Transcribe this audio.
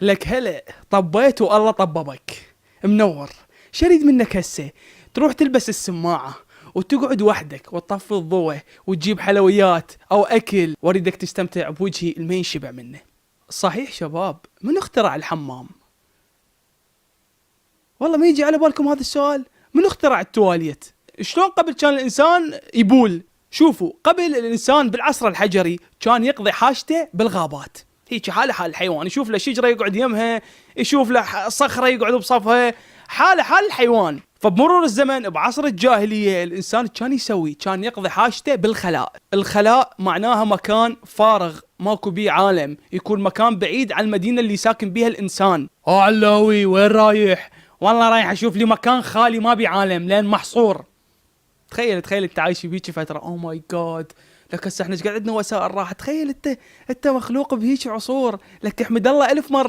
لك هلا طبيت والله طببك. منور. شريد منك هسه تروح تلبس السماعة وتقعد وحدك وتطفي الضوء وتجيب حلويات او اكل، واريدك تستمتع بوجهي اللي ما ينشبع منه. صحيح شباب، من اخترع الحمام؟ والله ما يجي على بالكم هذا السؤال؟ من اخترع التواليت؟ شلون قبل كان الانسان يبول؟ شوفوا، قبل الانسان بالعصر الحجري كان يقضي حاجته بالغابات، هيك حاله حال الحيوان، يشوف له شجره يقعد يمها، يشوف له صخره يقعد بصفها، حاله حال الحيوان. فبمرور الزمن بعصر الجاهليه الانسان كان يسوي، كان يقضي حاجته بالخلاء. الخلاء معناها مكان فارغ ماكو بيه عالم، يكون مكان بعيد عن المدينه اللي ساكن بيها الانسان. علاوي وين رايح؟ والله رايح اشوف لي مكان خالي ما بي عالم لين محصور. تخيل انت عايش بهيجي فتره، او ماي جاد. لك هسه احنا ايش قاعد عندنا وسائل راحه، تخيل انت مخلوق بهيجي عصور، لك تحمد الله الف مره.